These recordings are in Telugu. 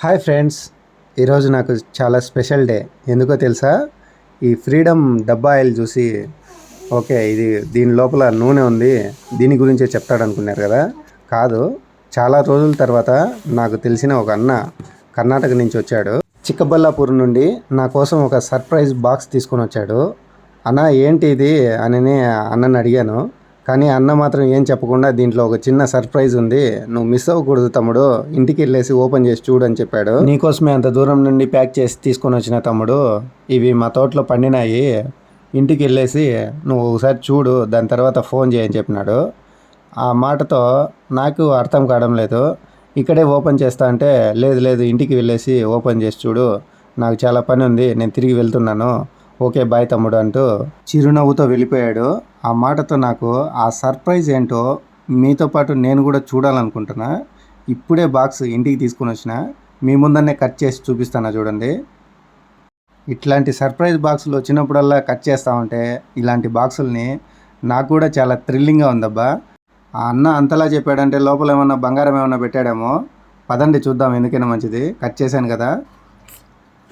హాయ్ ఫ్రెండ్స్, ఈరోజు నాకు చాలా స్పెషల్ డే. ఎందుకో తెలుసా? ఈ ఫ్రీడమ్ డబ్బా ఆయిల్ చూసి ఓకే దీని లోపల నూనె ఉంది, దీని గురించే చెప్తాడు అనుకున్నారు కదా. కాదు, చాలా రోజుల తర్వాత నాకు తెలిసిన ఒక అన్న కర్ణాటక నుంచి వచ్చాడు. చిక్కబల్లాపూర్ నుండి నా కోసం ఒక సర్ప్రైజ్ బాక్స్ తీసుకొని వచ్చాడు. అన్న ఏంటి ఇది అని అన్నని అడిగాను. కానీ అన్న మాత్రం ఏం చెప్పకుండా దీంట్లో ఒక చిన్న సర్ప్రైజ్ ఉంది, నువ్వు మిస్ అవ్వకూడదు తమ్ముడు, ఇంటికి వెళ్ళేసి ఓపెన్ చేసి చూడు అని చెప్పాడు. నీకోసమే అంత దూరం నుండి ప్యాక్ చేసి తీసుకొని వచ్చిన తమ్ముడు, ఇవి మా తోటలో పండినాయి, ఇంటికి వెళ్ళేసి నువ్వు ఒకసారి చూడు, దాని తర్వాత ఫోన్ చేయని చెప్పినాడు. ఆ మాటతో నాకు అర్థం కావడం లేదు. ఇక్కడే ఓపెన్ చేస్తా అంటే లేదు ఇంటికి వెళ్ళేసి ఓపెన్ చేసి చూడు, నాకు చాలా పని ఉంది, నేను తిరిగి వెళ్తున్నాను, ఓకే బాయ్ తమ్ముడు అంటూ చిరునవ్వుతో వెళ్ళిపోయాడు. ఆ మాటతో నాకు ఆ సర్ప్రైజ్ ఏంటో మీతో పాటు నేను కూడా చూడాలనుకుంటున్నా. ఇప్పుడే బాక్స్ ఇంటికి తీసుకుని వచ్చిన, మీ ముందరనే కట్ చేసి చూపిస్తాను చూడండి. ఇట్లాంటి సర్ప్రైజ్ బాక్సులు వచ్చినప్పుడల్లా కట్ చేస్తూ ఉంటే ఇలాంటి బాక్సుల్ని నాకు కూడా చాలా థ్రిల్లింగ్గా ఉందబ్బా. ఆ అన్న అంతలా చెప్పాడంటే లోపల ఏమన్నా బంగారం ఏమన్నా పెట్టాడేమో. పదండి చూద్దాం, ఎందుకైనా మంచిది. కట్ చేశాను కదా.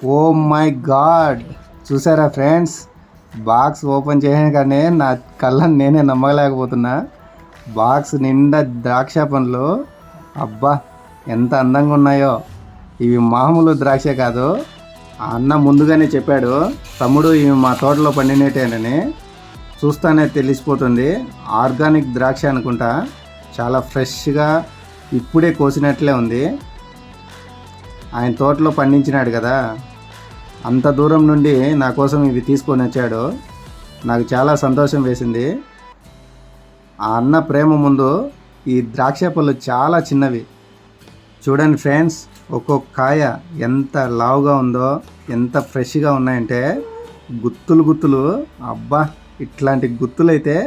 ఓ మై గాడ్, చూసారా ఫ్రెండ్స్, బాక్స్ ఓపెన్ చేయగానే నా కళ్ళని నేనే నమ్మలేకపోతున్నా. బాక్స్ నిండా ద్రాక్ష పండ్లు, అబ్బా ఎంత అందంగా ఉన్నాయో. ఇవి మామూలు ద్రాక్ష కాదు. ఆ అన్న ముందుగానే చెప్పాడు, తమ్ముడు ఇవి మా తోటలో పండినట్టేనని. చూస్తానే తెలిసిపోతుంది, ఆర్గానిక్ ద్రాక్ష అనుకుంటా, చాలా ఫ్రెష్గా ఇప్పుడే కోసినట్లే ఉంది. ఆయన తోటలో పండించినాడు కదా, అంత దూరం నుండి నా కోసం ఇవి తీసుకొని వచ్చాడు. నాకు చాలా సంతోషం వేసింది. ఆ అన్న ప్రేమ ముందు ఈ ద్రాక్ష పళ్ళు చాలా చిన్నవి. చూడండి ఫ్రెండ్స్, ఒక్కొక్క కాయ ఎంత లావుగా ఉందో, ఎంత ఫ్రెష్గా ఉన్నాయంటే గుత్తులు. అబ్బా, ఇట్లాంటి గుత్తులైతే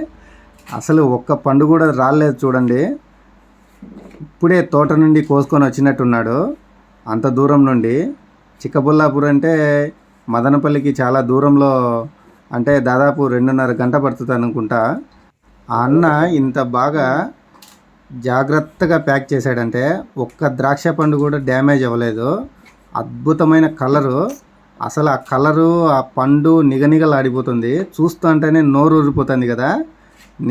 అసలు ఒక్క పండు కూడా రాలేదు చూడండి. ఇప్పుడే తోట నుండి కోసుకొని వచ్చినట్టున్నాడు, అంత దూరం నుండి. చిక్కబల్లాపూర్ అంటే మదనపల్లికి చాలా దూరంలో, అంటే దాదాపు 2.5 గంట పడుతుంది అనుకుంటా. ఆ అన్న ఇంత బాగా జాగ్రత్తగా ప్యాక్ చేశాడంటే ఒక్క ద్రాక్ష పండు కూడా డ్యామేజ్ అవ్వలేదు. అద్భుతమైన కలరు, అసలు ఆ కలరు, ఆ పండు నిగనిగలాడిపోతుంది. చూస్తుంటేనే నోరు ఊరిపోతుంది కదా.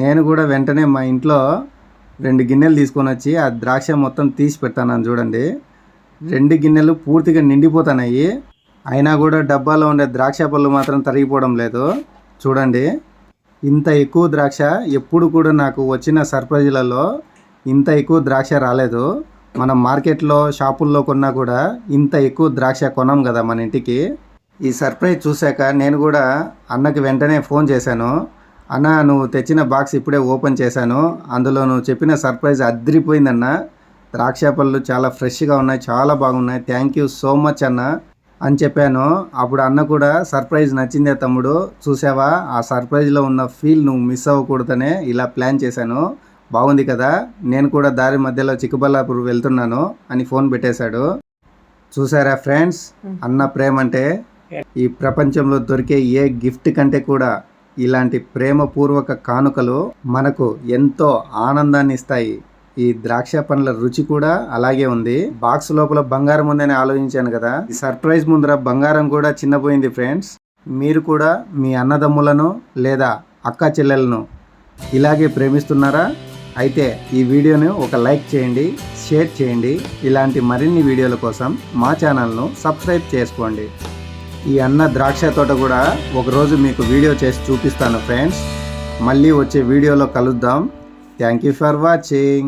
నేను కూడా వెంటనే మా ఇంట్లో 2 గిన్నెలు తీసుకొని వచ్చి ఆ ద్రాక్ష మొత్తం తీసి పెడతాను చూడండి. 2 గిన్నెలు పూర్తిగా నిండిపోతున్నాయి. అయినా కూడా డబ్బాలో ఉండే ద్రాక్ష పళ్ళు మాత్రం తరిగిపోవడం లేదు. చూడండి, ఇంత ఎక్కువ ద్రాక్ష ఎప్పుడు కూడా నాకు వచ్చిన సర్ప్రైజ్లలో ఇంత ఎక్కువ ద్రాక్ష రాలేదు. మనం మార్కెట్లో షాపుల్లో కొన్నా కూడా ఇంత ఎక్కువ ద్రాక్ష కొనం కదా మన ఇంటికి. ఈ సర్ప్రైజ్ చూశాక నేను కూడా అన్నకి వెంటనే ఫోన్ చేశాను. అన్న, నువ్వు తెచ్చిన బాక్స్ ఇప్పుడే ఓపెన్ చేశాను, అందులో నువ్వు చెప్పిన సర్ప్రైజ్ అదిరిపోయిందన్న. ద్రాక్ష పళ్ళు చాలా ఫ్రెష్గా ఉన్నాయి, చాలా బాగున్నాయి, థ్యాంక్ యూ సో మచ్ అన్న అని చెప్పాను. అప్పుడు అన్న కూడా సర్ప్రైజ్ నచ్చిందే తమ్ముడు, చూసావా ఆ సర్ప్రైజ్లో ఉన్న ఫీల్ నువ్వు మిస్ అవ్వకూడదనే ఇలా ప్లాన్ చేశాను, బాగుంది కదా, నేను కూడా దారి మధ్యలో చిక్కబల్లాపూర్ వెళ్తున్నాను అని ఫోన్ పెట్టేశాడు. చూసారా ఫ్రెండ్స్, అన్న ప్రేమ అంటే ఈ ప్రపంచంలో దొరికే ఏ గిఫ్ట్ కంటే కూడా ఇలాంటి ప్రేమపూర్వక కానుకలు మనకు ఎంతో ఆనందాన్ని ఇస్తాయి. ఈ ద్రాక్ష పండ్ల రుచి కూడా అలాగే ఉంది. బాక్స్ లోపల బంగారం ఉందని ఆలోచించాను కదా, ఈ సర్ప్రైజ్ ముందర బంగారం కూడా చిన్నపోయింది ఫ్రెండ్స్. మీరు కూడా మీ అన్నదమ్ములను లేదా అక్క చెల్లెలను ఇలాగే ప్రేమిస్తున్నారా? అయితే ఈ వీడియోని ఒక లైక్ చేయండి, షేర్ చేయండి. ఇలాంటి మరిన్ని వీడియోల కోసం మా ఛానల్ను సబ్స్క్రైబ్ చేసుకోండి. ఈ అన్న ద్రాక్ష తోట కూడా ఒకరోజు మీకు వీడియో చేసి చూపిస్తాను ఫ్రెండ్స్. మళ్ళీ వచ్చే వీడియోలో కలుద్దాం. Thank you for watching.